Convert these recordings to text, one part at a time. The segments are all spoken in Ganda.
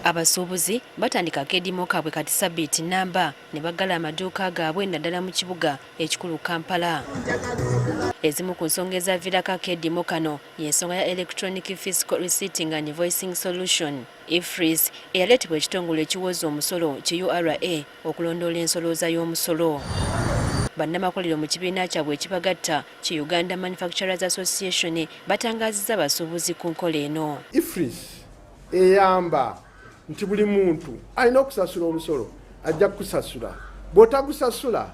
Abasuubuzi batandika akeedimo kaabwe kati sabbiiti nnamba ne baggala amaduuka gaabwe naddala mu kibuga ekikulu Kampala. Ezimu ku nsonga ezaaviirako akeedimo kano y'ensonga ya Electronic Fiscal Receipting and Invoicing Solution EFRIS eyaleetebwa ekitongole ekiwooza omusolo KURA okulondoola ensolooza y'omusolo. Bannamakolero mu kibiina kyabwe ekibagatta ki Uganda Manifacturers Association batangaazizza abasuubuzi ku nkola eno. EFRIS eyamba nti buli muntu alina okusasula omusolo ajja kusasula. Bw'otagusasula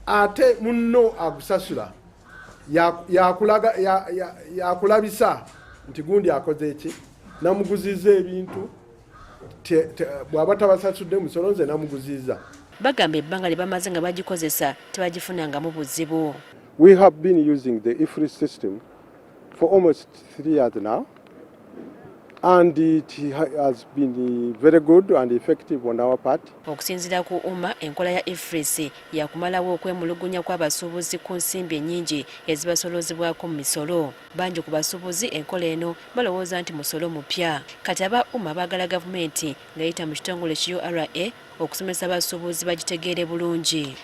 ate munno agusasula yakulabisa nti gundi akoze eki namuguziza ebintu bw'aba tabasasudde musolo nze namuguziza. Bagamba ebanga lye bamaze nga bajikozesa tebajifunangamu buzibu. We have been using the EFRIS system for almost 3 years now, and it has been very good and effective on our part. Okusinziira ku umma enkola ya EFRIS yakumalawo okwemulugunya kw'abasuubuzi ku nsimbi ennyingi ezibasoloozebwako mu misolo. Bangi ku basuubuzi enkola eno balowooza nti musolo mupya. Kati aba umma baagala gavumenti ng'eyita mu kitongole KURA okusomesa abasuubuzi bagitegeere bulungi.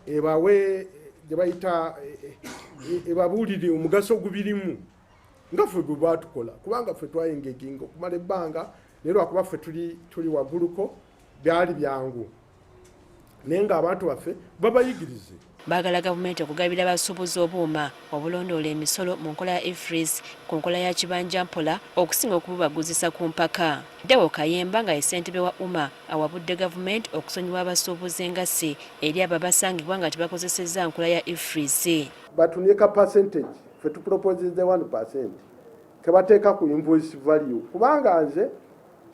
Ebawe gye bayita ebabuulire omugaso gubirimu nga ffe gwe baatukola kubanga ffe twayengeginga okumala ebbanga naye lwakuba ffe tuli wagguluko byali byangu naye ng'abantu baffe babayigirize. Baagala gavumenti okugabira abasuubuzi obuuma obulondoola emisolo mu nkola ya EFRIS ku nkola ya kibanja mpola okusinga okububaguzisa ku mpaka. Ddewo Kayemba nga ye ssentebe wa umma awabudde gavumenti okusonyiwa abasuubuzi engassi eri abo abasangibwa nga tebakozesezza nkola ya EFRIS. Batunyeka percentage ffe tuproposizze 1% tebateeka ku invoice value kubanga nze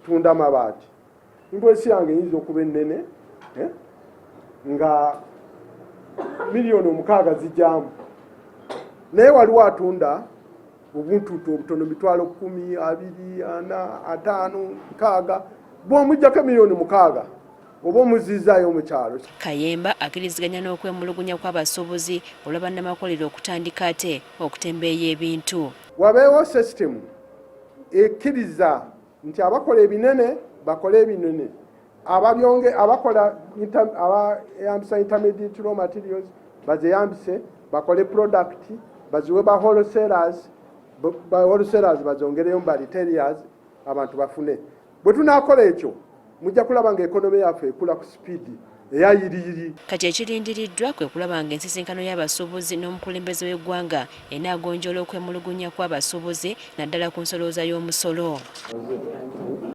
tunda mabaati invoice yange eyinza okuba ennene nga miliyoni 6 zijjamu naye waliwo atunda obuntuutu obutono mitwalo 10, 20, 40, 5, 6 bw'omuggyako miliyoni 6 oba omuzizaayo mu kyalo. Kayemba akkiriziganya n'okwemulugunya kw'abasuubuzi olwa bannamakolero okutandika ate okutembeeya ebintu. Wabeewo system ekkiriza nti abakola ebinene bakole ebinene, abakola abayambisa intermediate raw materials bazeyambise bakole product baziwe ba wholesalers bazongereyo mu retailers abantu bafune. Bwe tunaakola ekyo mujja kulaba nga ekonomi yaffe ekula ku sipiidi eyayiriyiri. Kati ekirindiriddwa kwe kulaba nga ensisinkano y'abasuubuzi n'omukulembeze w'eggwanga enaagonjoola okwemulugunya kw'abasuubuzi naddala ku nsolooza y'omusolo.